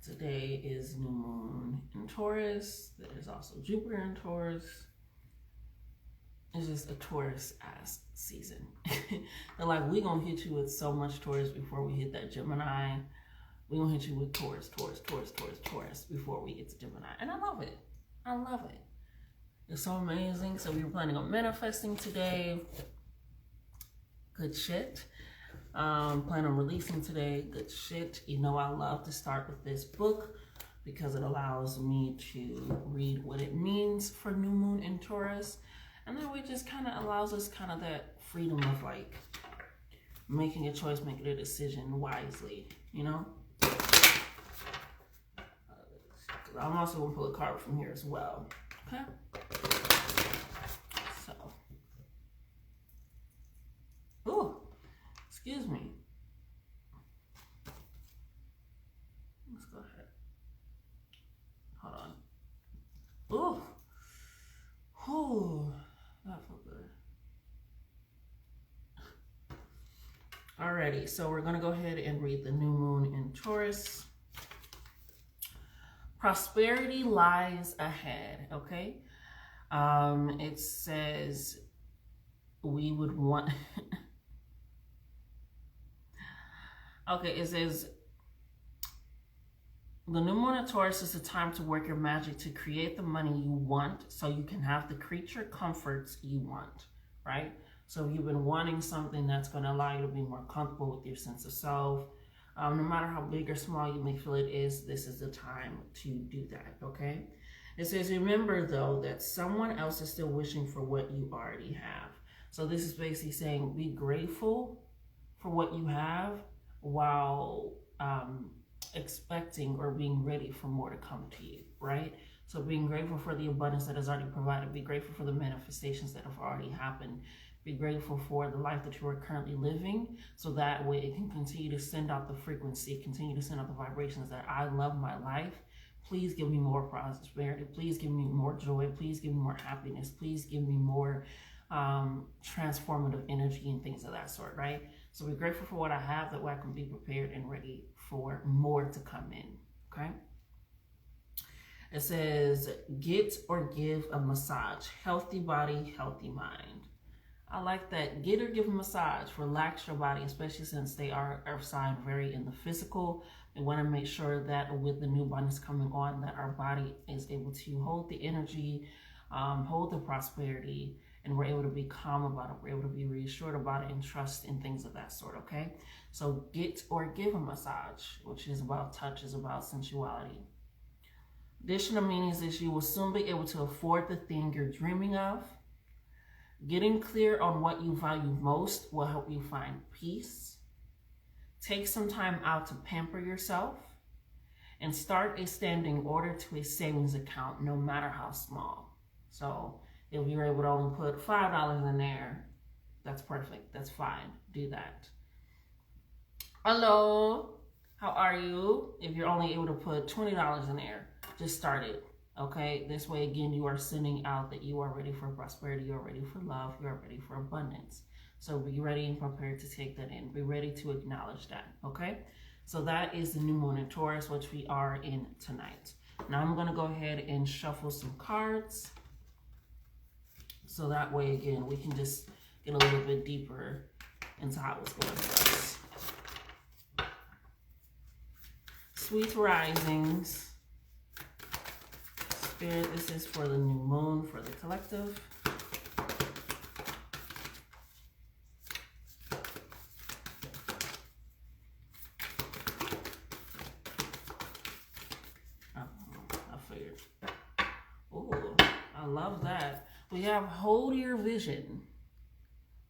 Today is new moon in Taurus. There's also Jupiter in Taurus. It's just a Taurus-ass season. And like, we gonna hit you with so much Taurus before we hit that Gemini. We gonna hit you with Taurus before we get to Gemini. And I love it. I love it. It's so amazing. So we were planning on manifesting today. Good shit. Plan on releasing today. Good shit. You know, I love to start with this book because it allows me to read what it means for new moon in Taurus. And that way it just kind of allows us kind of that freedom of like making a choice, making a decision wisely, you know? I'm also going to pull a card from here as well. Okay? So. Ooh. Excuse me. Let's go ahead. Hold on. Ooh. Ooh. That felt good. Alrighty, so we're going to go ahead and read the new moon in Taurus. Prosperity lies ahead, okay? It says we would want... Okay, it says, the new moon in Taurus is the time to work your magic to create the money you want so you can have the creature comforts you want, right? So if you've been wanting something that's going to allow you to be more comfortable with your sense of self, no matter how big or small you may feel it is, this is the time to do that, okay? It says, remember though, that someone else is still wishing for what you already have. So this is basically saying, be grateful for what you have, while expecting or being ready for more to come to you, right? So being grateful for the abundance that is already provided, be grateful for the manifestations that have already happened, be grateful for the life that you are currently living, so that way it can continue to send out the frequency, continue to send out the vibrations that I love my life. Please give me more prosperity. Please give me more joy. Please give me more happiness. Please give me more transformative energy and things of that sort, right? So be grateful for what I have, that way I can be prepared and ready for more to come in, okay? It says, get or give a massage. Healthy body, healthy mind. I like that. Get or give a massage. Relax your body, especially since they are earth sign, very in the physical. We want to make sure that with the new abundance coming on, that our body is able to hold the energy, hold the prosperity, and we're able to be calm about it. We're able to be reassured about it and trust in things of that sort, okay? So get or give a massage, which is about touch, is about sensuality. Additional meanings is you will soon be able to afford the thing you're dreaming of. Getting clear on what you value most will help you find peace. Take some time out to pamper yourself. And start a standing order to a savings account, no matter how small. So if you're able to only put $5 in there, that's perfect. That's fine. Do that. Hello, how are you? If you're only able to put $20 in there, just start it. Okay, this way again, you are sending out that you are ready for prosperity, you are ready for love, you are ready for abundance. So be ready and prepared to take that in. Be ready to acknowledge that, okay? So that is the new moon in Taurus, which we are in tonight. Now I'm gonna go ahead and shuffle some cards. So that way, again, we can just get a little bit deeper into how it's going for us. Sweet risings. Spirit, this is for the new moon, for the collective. I figured. Ooh, I love that. We have hold your vision.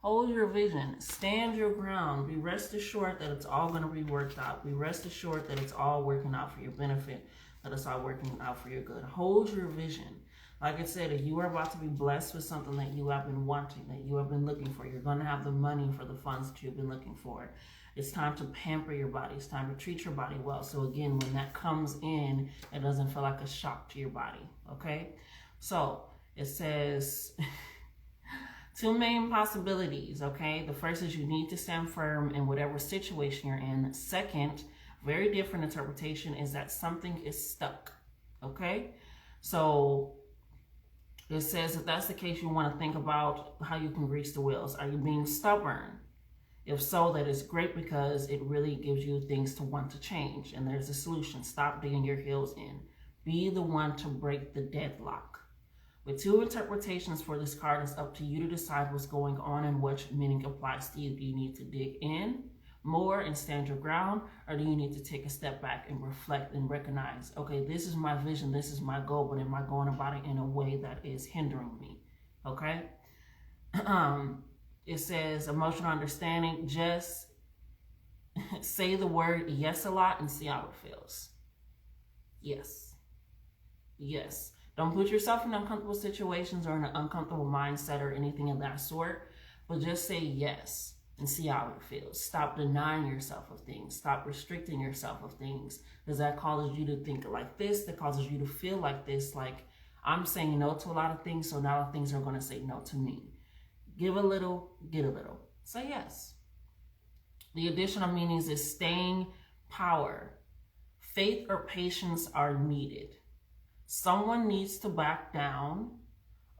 Hold your vision. Stand your ground. Be rest assured that it's all going to be worked out. Be rest assured that it's all working out for your benefit, that it's all working out for your good. Hold your vision. Like I said, if you are about to be blessed with something that you have been wanting, that you have been looking for, you're going to have the money for the funds that you've been looking for. It's time to pamper your body. It's time to treat your body well. So again, when that comes in, it doesn't feel like a shock to your body, okay? So it says two main possibilities, okay? The first is you need to stand firm in whatever situation you're in. Second, Very different interpretation is that something is stuck. Okay? So it says if that's the case, you want to think about how you can grease the wheels. Are you being stubborn? If so, that is great because it really gives you things to want to change. And there's a solution. Stop digging your heels in. Be the one to break the deadlock. With two interpretations for this card, it's up to you to decide what's going on and which meaning applies to you. Do you need to dig in more and stand your ground, or do you need to take a step back and reflect and recognize, okay, this is my vision, this is my goal, but am I going about it in a way that is hindering me? Okay? It says emotional understanding. Just say the word yes a lot and see how it feels. Yes. Yes. Don't put yourself in uncomfortable situations or in an uncomfortable mindset or anything of that sort, but just say yes and see how it feels. Stop denying yourself of things. Stop restricting yourself of things, because that causes you to think like this, that causes you to feel like this, like I'm saying no to a lot of things, so now things are going to say no to me. Give a little, get a little. Say yes. The additional meanings is staying power. Faith or patience are needed. Someone needs to back down.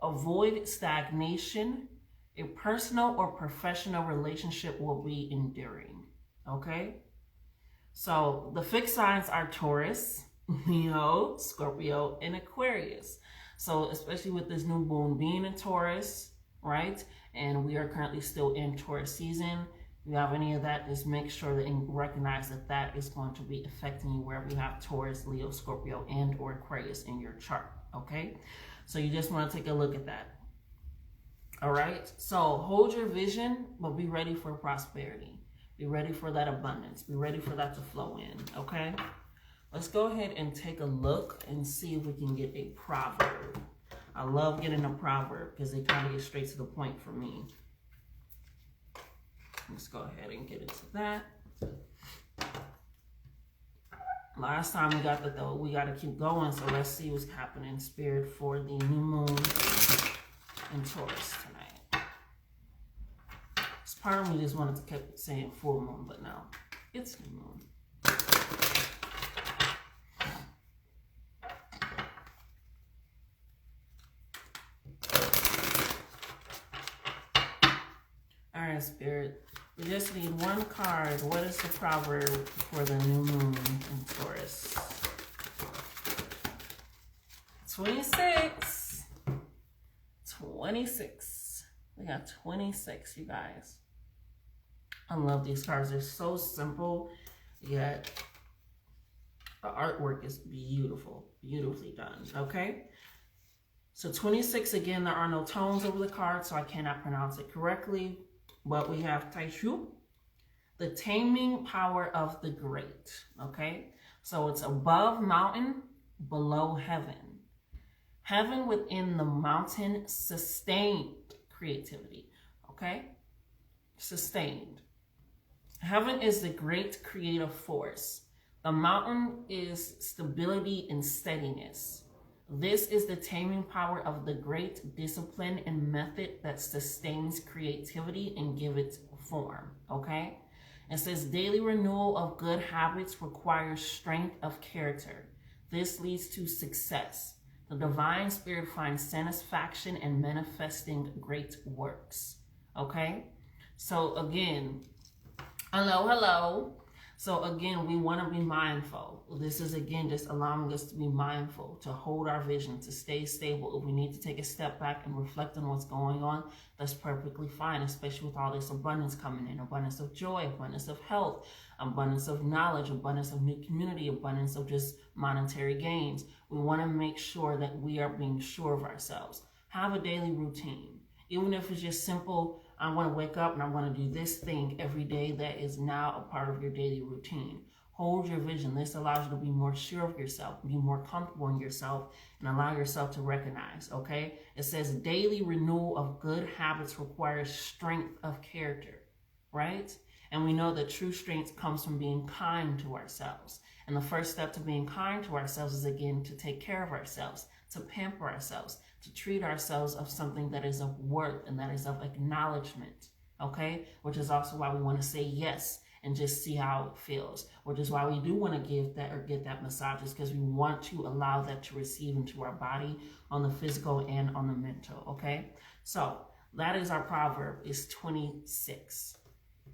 Avoid stagnation. A personal or professional relationship will be enduring. Okay? So the fixed signs are Taurus, Leo, Scorpio, and Aquarius. So especially with this new moon being in Taurus, right? And we are currently still in Taurus season. If you have any of that, just make sure that you recognize that that is going to be affecting you wherever you have Taurus, Leo, Scorpio, and or Aquarius in your chart, okay? So you just want to take a look at that. All right? So hold your vision, but be ready for prosperity. Be ready for that abundance. Be ready for that to flow in, okay? Let's go ahead and take a look and see if we can get a proverb. I love getting a proverb because they kind of get straight to the point for me. Let's go ahead and get into that. Last time we got that though, we got to keep going. So let's see what's happening in spirit for the new moon in Taurus tonight. This part of me just wanted to keep saying full moon, but no, it's new moon. All right, spirit. We just need one card. What is the proverb for the new moon in Taurus? 26. 26. We got 26, you guys. I love these cards. They're so simple, yet the artwork is beautiful. Beautifully done, okay? So 26, again, there are no tones over the card, so I cannot pronounce it correctly. But we have Taishu, the taming power of the great, okay? So it's above mountain, below heaven. Heaven within the mountain, sustained creativity, okay? Sustained. Heaven is the great creative force. The mountain is stability and steadiness. This is the taming power of the great discipline and method that sustains creativity and give it form, okay? It says daily renewal of good habits requires strength of character. This leads to success. The divine spirit finds satisfaction in manifesting great works, okay? So again, hello. So again, we want to be mindful. This is again just allowing us to be mindful, to hold our vision, to stay stable. If we need to take a step back and reflect on what's going on, that's perfectly fine, especially with all this abundance coming in. Abundance of joy, abundance of health, abundance of knowledge, abundance of new community, abundance of just monetary gains. We want to make sure that we are being sure of ourselves. Have a daily routine. Even if it's just simple, I want to wake up and I want to do this thing every day, that is now a part of your daily routine. Hold your vision. This allows you to be more sure of yourself, be more comfortable in yourself, and allow yourself to recognize, okay? It says daily renewal of good habits requires strength of character, right? And we know that true strength comes from being kind to ourselves. And the first step to being kind to ourselves is, again, to take care of ourselves, to pamper ourselves, to treat ourselves of something that is of worth and that is of acknowledgement, okay? Which is also why we want to say yes and just see how it feels, which is why we do want to give that or get that massages, because we want to allow that to receive into our body on the physical and on the mental. Okay, so that is our proverb, is 26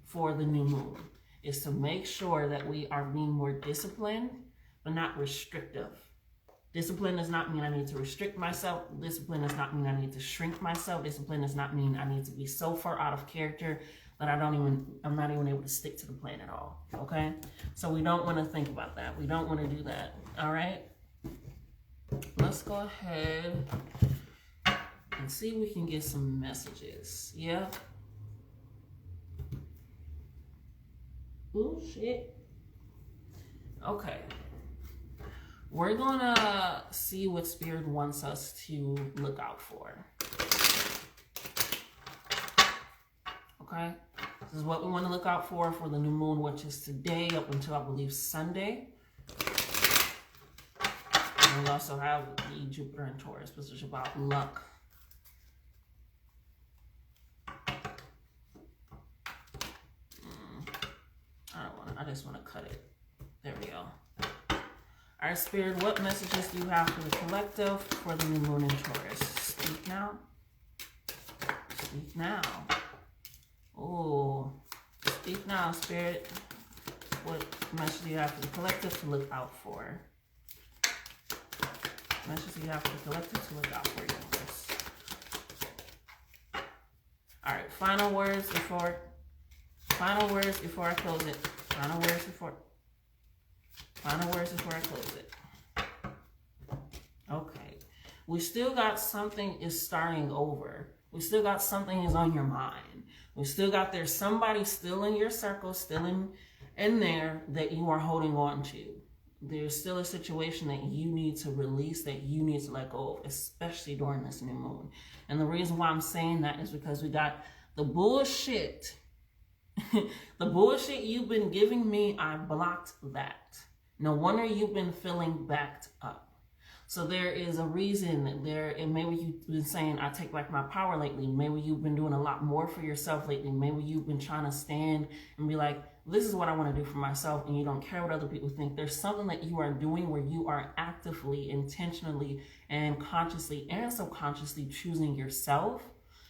for the new moon, is to make sure that we are being more disciplined but not restrictive. Discipline does not mean I need to restrict myself. Discipline does not mean I need to shrink myself. Discipline does not mean I need to be so far out of character that I'm not even able to stick to the plan at all. Okay? So we don't want to think about that. We don't want to do that. All right? Let's go ahead and see if we can get some messages. Yeah? Oh, shit. Okay. We're gonna see what Spirit wants us to look out for. Okay? This is what we want to look out for the new moon, which is today up until, I believe, Sunday. And we also have the Jupiter and Taurus, which is about luck. I just want to cut it. There we go. All right, Spirit, what messages do you have for the collective for the new moon in Taurus? Speak now. Speak now. Oh, speak now, Spirit. What message do you have for the collective to look out for? Message do you have for the collective to look out for, universe? All right, final words before I close it. Final words before I close it. Okay. We still got something is starting over. We still got something is on your mind. We still got there's somebody still in your circle, still in there that you are holding on to. There's still a situation that you need to release, that you need to let go of, especially during this new moon. And the reason why I'm saying that is because we got the bullshit. The bullshit you've been giving me, I blocked that. No wonder you've been feeling backed up. So there is a reason there, and maybe you've been saying, I take back my power lately. Maybe you've been doing a lot more for yourself lately. Maybe you've been trying to stand and be like, this is what I want to do for myself, and you don't care what other people think. There's something that you are doing where you are actively, intentionally, and consciously and subconsciously choosing yourself.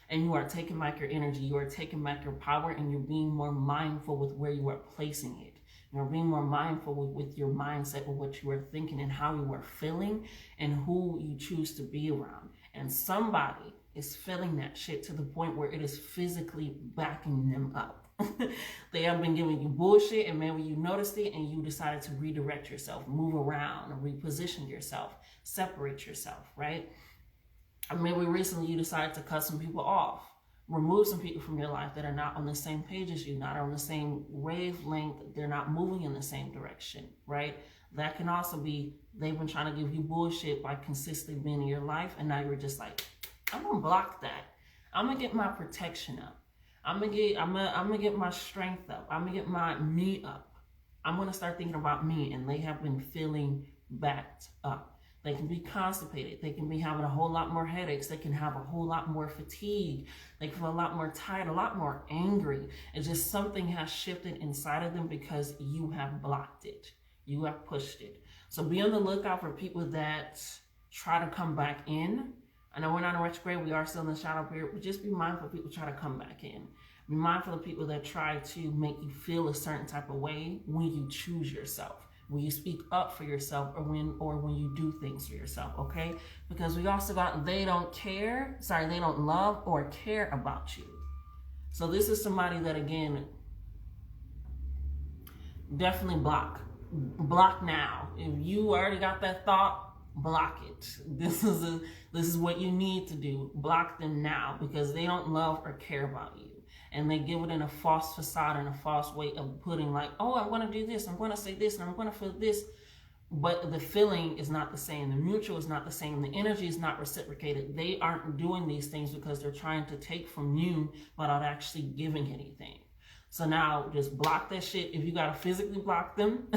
And you are taking back your energy, you are taking back your power, and you're being more mindful with where you are placing it. You're being more mindful with your mindset, with what you are thinking and how you are feeling and who you choose to be around. And somebody is feeling that shit to the point where it is physically backing them up. They have been giving you bullshit, and maybe you noticed it and you decided to redirect yourself, move around, reposition yourself, separate yourself, right? Maybe recently you decided to cut some people off, remove some people from your life that are not on the same page as you, not on the same wavelength, they're not moving in the same direction, right? That can also be, they've been trying to give you bullshit by consistently being in your life, and now you're just like, I'm gonna block that. I'm gonna get my protection up. I'm gonna get my strength up. I'm gonna get my me up. I'm gonna start thinking about me, and they have been feeling backed up. They can be constipated. They can be having a whole lot more headaches. They can have a whole lot more fatigue. They can feel a lot more tired, a lot more angry. It's just something has shifted inside of them because you have blocked it. You have pushed it. So be on the lookout for people that try to come back in. I know we're not in retrograde. We are still in the shadow period, but just be mindful of people try to come back in. Be mindful of people that try to make you feel a certain type of way when you choose yourself, when you speak up for yourself, or when you do things for yourself, okay? Because we also got they don't love or care about you. So this is somebody that, again, definitely block now. If you already got that thought, block it. This is what you need to do. Block them now, because they don't love or care about you. And they give it in a false facade and a false way of putting like, oh, I'm going to do this, I'm going to say this, and I'm going to feel this. But the feeling is not the same. The mutual is not the same. The energy is not reciprocated. They aren't doing these things because they're trying to take from you without actually giving anything. So now just block that shit. If you got to physically block them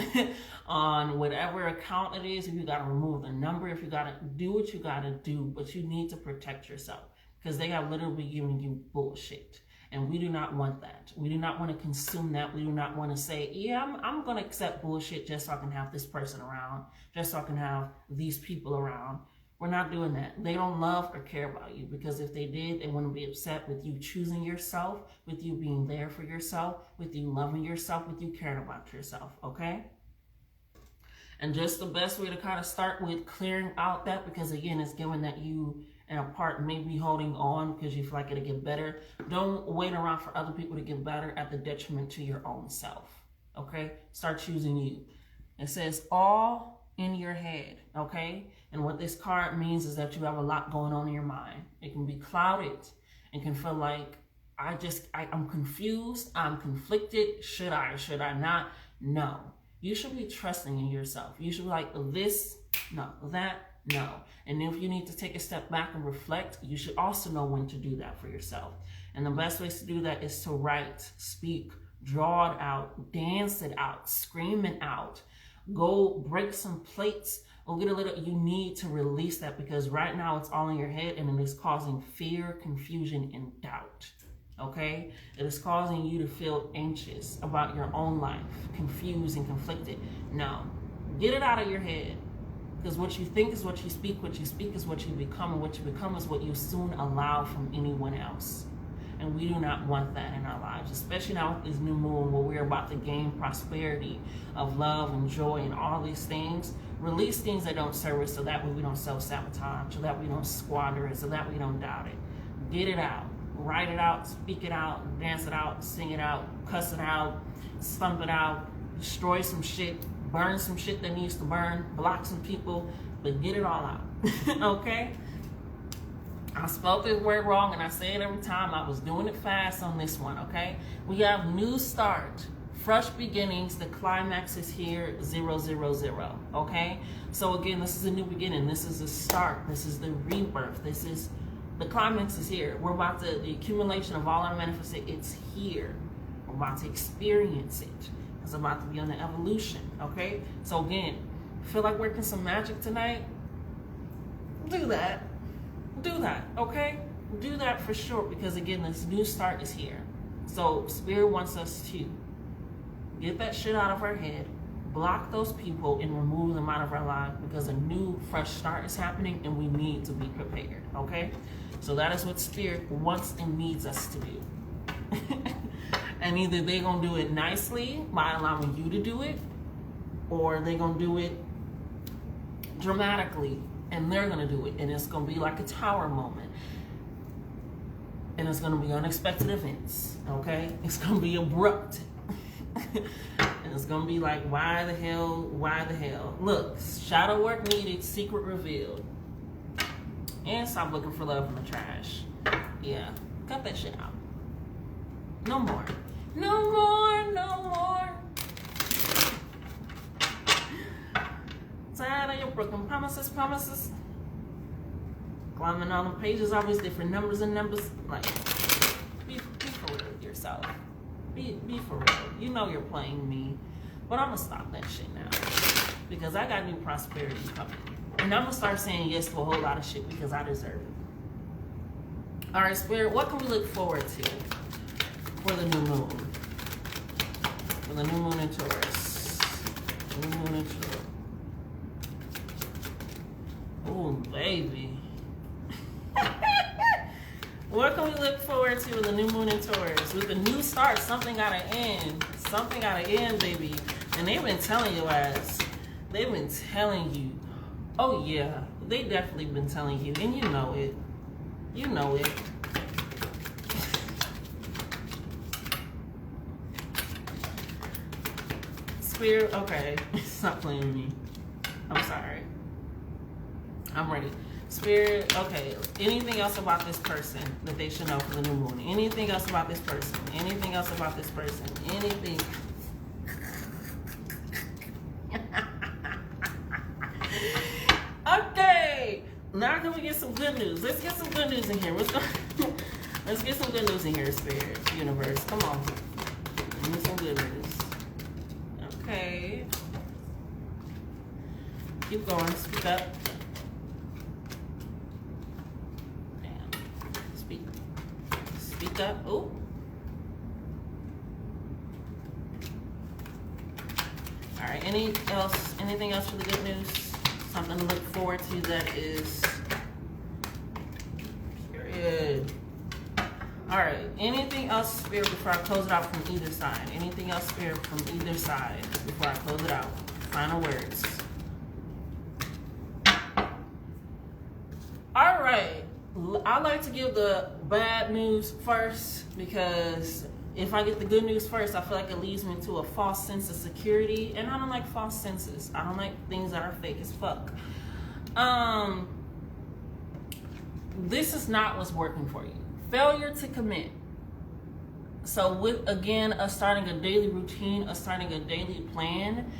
on whatever account it is, if you got to remove the number, if you got to do what you got to do, but you need to protect yourself, because they have literally given you bullshit. And we do not want that. We do not want to consume that. We do not want to say, yeah, I'm going to accept bullshit just so I can have this person around, just so I can have these people around. We're not doing that. They don't love or care about you, because if they did, they wouldn't be upset with you choosing yourself, with you being there for yourself, with you loving yourself, with you caring about yourself, okay? And just the best way to kind of start with clearing out that, because again, it's given that you and a part may be holding on because you feel like it'll get better. Don't wait around for other people to get better at the detriment to your own self, okay? Start choosing you. It says all in your head, okay? And what this card means is that you have a lot going on in your mind. It can be clouded and can feel like I'm confused, I'm conflicted. Should I not? No. You should be trusting in yourself. You should be like, this, no, that, no. And if you need to take a step back and reflect, you should also know when to do that for yourself. And the best ways to do that is to write, speak, draw it out, dance it out, scream it out, go break some plates, or get a little, you need to release that, because right now it's all in your head and it is causing fear, confusion, and doubt. Okay? It is causing you to feel anxious about your own life, confused and conflicted. No. Get it out of your head. Because what you think is what you speak is what you become, and what you become is what you soon allow from anyone else. And we do not want that in our lives, especially now with this new moon where we're about to gain prosperity of love and joy and all these things. Release things that don't serve us, so that way we don't self-sabotage, so that we don't squander it, so that we don't doubt it. Get it out. Write it out, speak it out, dance it out, sing it out, cuss it out, stump it out, destroy some shit, burn some shit that needs to burn, block some people, but get it all out, okay? I spelled this word wrong, and I say it every time. I was doing it fast on this one, okay? We have new start, fresh beginnings. The climax is here, 0, 0, 0, okay? So again, this is a new beginning. This is a start. This is the rebirth. This is, the climax is here. We're about to, the accumulation of all our manifestation, it's here. We're about to experience it. It's about to be on the evolution, okay? So again, feel like working some magic tonight? Do that. Do that, okay? Do that for sure, because again, this new start is here. So Spirit wants us to get that shit out of our head, block those people, and remove them out of our life, because a new, fresh start is happening, and we need to be prepared, okay? So that is what Spirit wants and needs us to do. And either they're going to do it nicely by allowing you to do it, or they're going to do it dramatically, and they're going to do it, and it's going to be like a tower moment, and it's going to be unexpected events, okay? It's going to be abrupt, and it's going to be like, why the hell? Look, shadow work needed, secret revealed, and stop looking for love in the trash. Yeah, cut that shit out. No more. No more, no more. Tired of your broken promises. Climbing on the pages, always different numbers and numbers. Like, be for real with yourself. Be for real. You know you're playing me, but I'm gonna stop that shit now, because I got new prosperity coming, and I'm gonna start saying yes to a whole lot of shit because I deserve it. All right, Spirit, what can we look forward to for the new moon? For the new moon in Taurus. New moon in Taurus. Oh, baby. What can we look forward to with the new moon in Taurus? With the new start, something gotta end. Something gotta end, baby. And they've been telling your ass. They've been telling you. Oh, yeah. They definitely been telling you. And you know it. You know it. Spirit, okay. Stop playing with me. I'm sorry. I'm ready. Spirit, okay. Anything else about this person that they should know for the new moon? Anything else about this person? Anything else about this person? Anything? Okay. Now can we get some good news? Let's get some good news in here. Let's get some good news in here, Spirit, Universe. Come on. Give me some good news. Okay. Keep going. Speak up. Damn. Speak up. Oh, Anything else for the good news? Something to look forward to that is period. All right. Anything else, Spirit, before I close it out from either side? Anything else, Spirit, from either side before I close it out? Final words. All right. I like to give the bad news first, because if I get the good news first, I feel like it leads me to a false sense of security, and I don't like false senses. I don't like things that are fake as fuck. This is not what's working for you. Failure to commit. So with, again, us starting a daily routine, us starting a daily plan,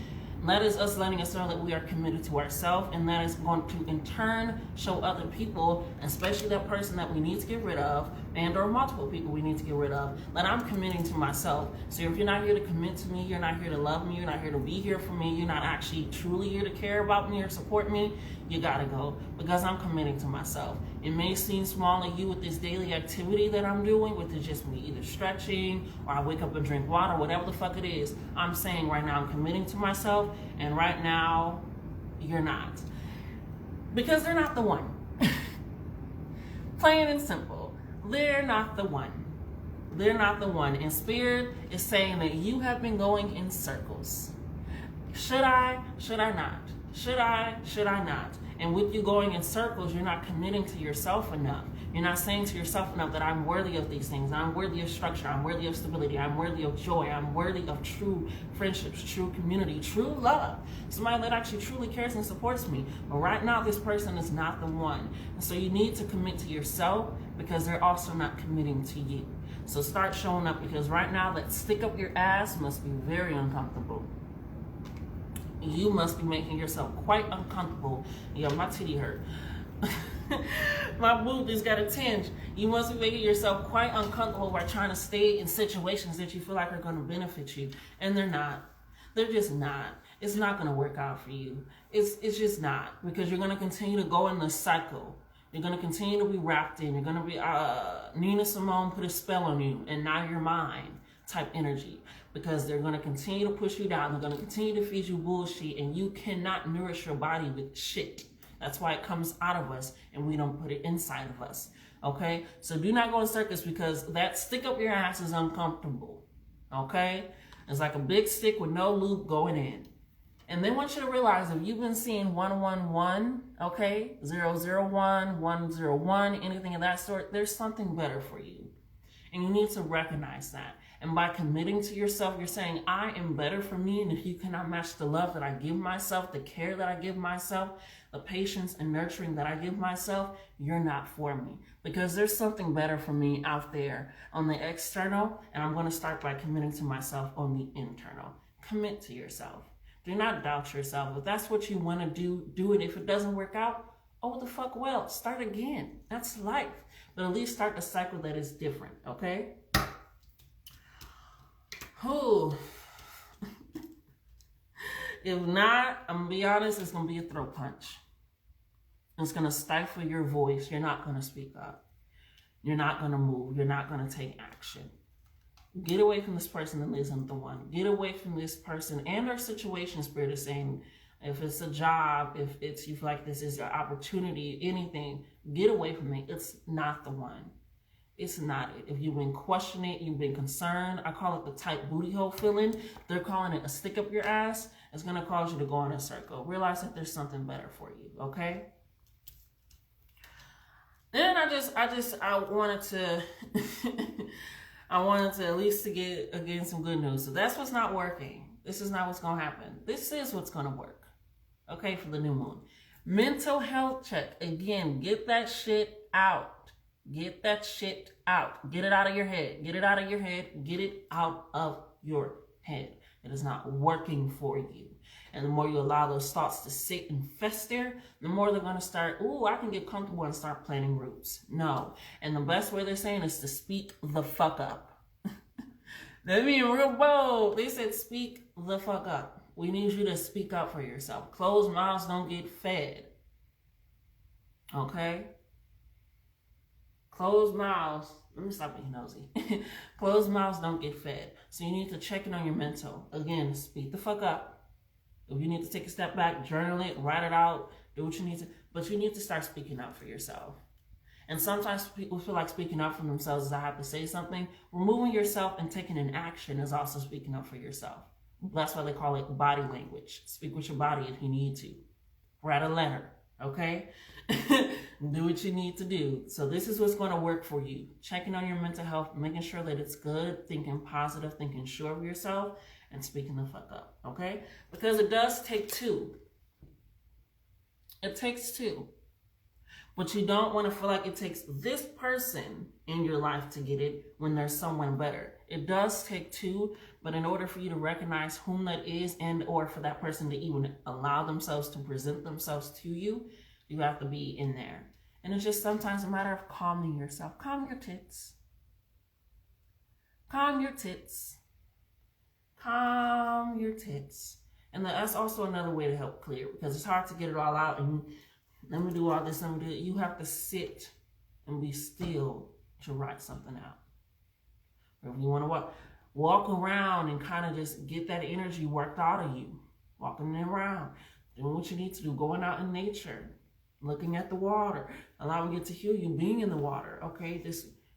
that is us letting us know that we are committed to ourselves, and that is going to in turn show other people, especially that person that we need to get rid of, and or multiple people we need to get rid of, that I'm committing to myself. So if you're not here to commit to me, you're not here to love me, you're not here to be here for me, you're not actually truly here to care about me or support me, you gotta go, because I'm committing to myself. It may seem small to you with this daily activity that I'm doing, with it just me either stretching, or I wake up and drink water, whatever the fuck it is. I'm saying right now I'm committing to myself, and right now you're not. Because they're not the one. Plain and simple. They're not the one. They're not the one. And Spirit is saying that you have been going in circles. Should I? Should I not? Should I? Should I not? And with you going in circles, you're not committing to yourself enough. You're not saying to yourself enough that I'm worthy of these things. I'm worthy of structure. I'm worthy of stability. I'm worthy of joy. I'm worthy of true friendships, true community, true love. Somebody that actually truly cares and supports me. But right now, this person is not the one. And so you need to commit to yourself, because they're also not committing to you. So start showing up, because right now that stick up your ass must be very uncomfortable. You must be making yourself quite uncomfortable. Yo, my titty hurt. My boob just got a tinge. You must be making yourself quite uncomfortable by trying to stay in situations that you feel like are going to benefit you. And they're not. They're just not. It's not going to work out for you. It's just not. Because you're going to continue to go in the cycle. You're going to continue to be wrapped in. You're going to be Nina Simone put a spell on you, and now you're mine type energy. Because they're going to continue to push you down. They're going to continue to feed you bullshit, and you cannot nourish your body with shit. That's why it comes out of us, and we don't put it inside of us. Okay? So do not go in circles, because that stick up your ass is uncomfortable. Okay? It's like a big stick with no loop going in. And then I want you to realize, if you've been seeing 111, okay, 001, 101, anything of that sort, there's something better for you. And you need to recognize that. And by committing to yourself, you're saying, I am better for me. And if you cannot match the love that I give myself, the care that I give myself, the patience and nurturing that I give myself, you're not for me. Because there's something better for me out there on the external. And I'm going to start by committing to myself on the internal. Commit to yourself. Do not doubt yourself. If that's what you want to do, do it. If it doesn't work out, oh, the fuck well. Start again. That's life. But at least start a cycle that is different, okay? Whew. If not, I'm going to be honest, it's going to be a throat punch. It's going to stifle your voice. You're not going to speak up. You're not going to move. You're not going to take action. Get away from this person that isn't the one. Get away from this person and their situation. Spirit is saying, if it's a job, if it's, you feel like this is your opportunity, anything, get away from it. It's not the one. It's not it. If you've been questioning it, you've been concerned, I call it the tight booty hole feeling. They're calling it a stick up your ass. It's going to cause you to go in a circle. Realize that there's something better for you, okay? Then I wanted to, I wanted to at least to get, again, some good news. So that's what's not working. This is not what's going to happen. This is what's going to work, okay, for the new moon. Mental health check. Again, get that shit out. Get that shit out. Get it out of your head. Get it out of your head. Get it out of your head. It is not working for you. And the more you allow those thoughts to sit and fester, the more they're going to start, ooh, I can get comfortable and start planting roots. No. And the best way they're saying is to speak the fuck up. They're being real bold. They said speak the fuck up. We need you to speak up for yourself. Closed mouths don't get fed. Okay? Closed mouths, let me stop being nosy. Closed mouths don't get fed. So you need to check in on your mental. Again, speak the fuck up. If you need to take a step back, journal it, write it out, do what you need to, but you need to start speaking up for yourself. And sometimes people feel like speaking up for themselves is I have to say something. Removing yourself and taking an action is also speaking up for yourself. That's why they call it body language. Speak with your body if you need to. Write a letter, okay? Do what you need to do. So this is what's going to work for you. Checking on your mental health, making sure that it's good, thinking positive, thinking sure of yourself, and speaking the fuck up, okay? Because it does take two. It takes two. But you don't want to feel like it takes this person in your life to get it when there's someone better. It does take two, but in order for you to recognize whom that is and or for that person to even allow themselves to present themselves to you, you have to be in there. And it's just sometimes a matter of calming yourself. Calm your tits. Calm your tits. Calm your tits. And that's also another way to help clear, because it's hard to get it all out and let me do all this, let me do it. You have to sit and be still to write something out. Or if you want to walk around and kind of just get that energy worked out of you. Walking around, doing what you need to do, going out in nature, looking at the water, allowing it to heal you, being in the water, okay?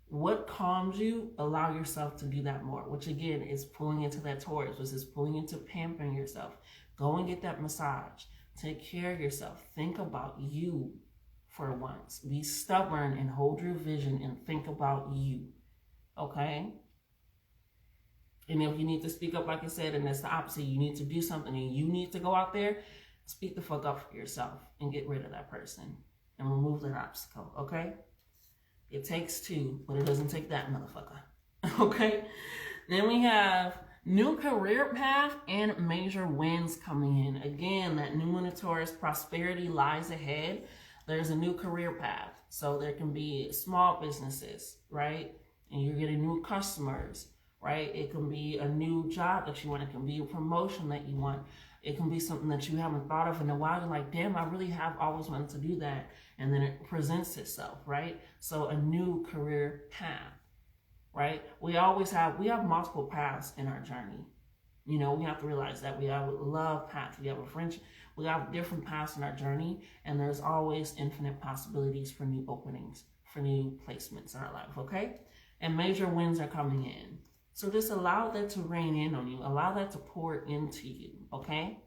What calms you, allow yourself to do that more, which again is pulling into that Taurus, which is pulling into pampering yourself. Go and get that massage. Take care of yourself. Think about you for once. Be stubborn and hold your vision and think about you. Okay? And if you need to speak up, like I said, and that's the opposite, you need to do something and you need to go out there, speak the fuck up for yourself and get rid of that person and remove that obstacle. Okay? It takes two, but it doesn't take that motherfucker. Okay? Then we have new career path and major wins coming in. Again, that new moon of Taurus, prosperity lies ahead. There's a new career path. So there can be small businesses, right? And you're getting new customers, right? It can be a new job that you want. It can be a promotion that you want. It can be something that you haven't thought of in a while. You're like, damn, I really have always wanted to do that. And then it presents itself, right? So a new career path. Right? We have multiple paths in our journey. You know, we have to realize that we have a love path, we have a friendship, we have different paths in our journey, and there's always infinite possibilities for new openings, for new placements in our life, okay? And major wins are coming in. So just allow that to rain in on you. Allow that to pour into you, okay?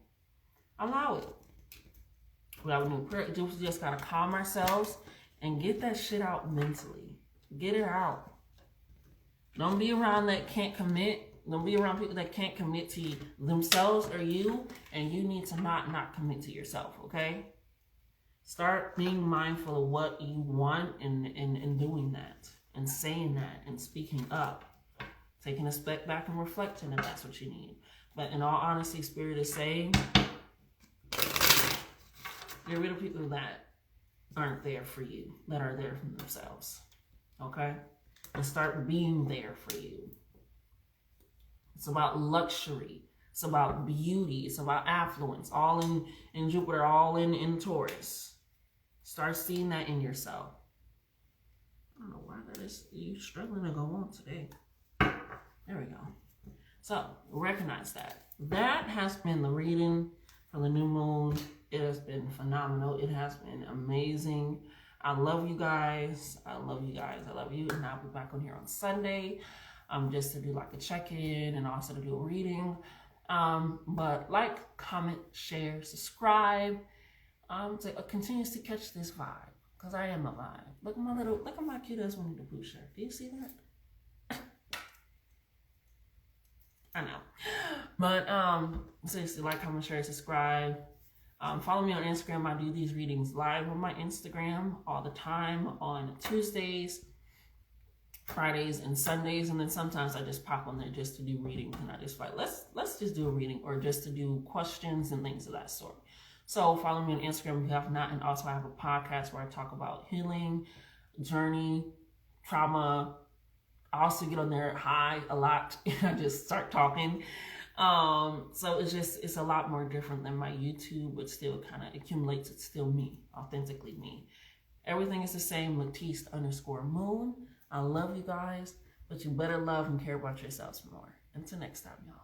Allow it. We have a new prayer. We just got to calm ourselves and get that shit out mentally. Get it out. Don't be around that can't commit. Don't be around people that can't commit to themselves or you, and you need to not commit to yourself, okay? Start being mindful of what you want and doing that, and saying that, and speaking up. Taking a step back and reflecting if that's what you need. But in all honesty, Spirit is saying, get rid of people that aren't there for you, that are there for themselves, okay? And start being there for you. It's about luxury. It's about beauty. It's about affluence. All in Jupiter, all in Taurus. Start seeing that in yourself. I don't know why that is. You struggling to go on today. There we go. So recognize that. That has been the reading for the new moon. It has been phenomenal. It has been amazing. I love you guys. I love you guys. I love you. And I'll be back on here on Sunday just to do like a check-in and also to do a reading. But like, comment, share, subscribe to continue to catch this vibe, because I am a vibe. Look at my cute ass Winnie the Pooh shirt. Do you see that? I know. But seriously, like, comment, share, subscribe. Follow me on Instagram. I do these readings live on my Instagram all the time on Tuesdays, Fridays, and Sundays. And then sometimes I just pop on there just to do readings. And I just like, let's just do a reading, or just to do questions and things of that sort. So follow me on Instagram if you have not. And also I have a podcast where I talk about healing, journey, trauma. I also get on there high a lot. I just start talking. So it's a lot more different than my YouTube, but still kind of accumulates. It's still me, authentically me. Everything is the same. Latiste_moon. I love you guys, but you better love and care about yourselves more. Until next time, y'all.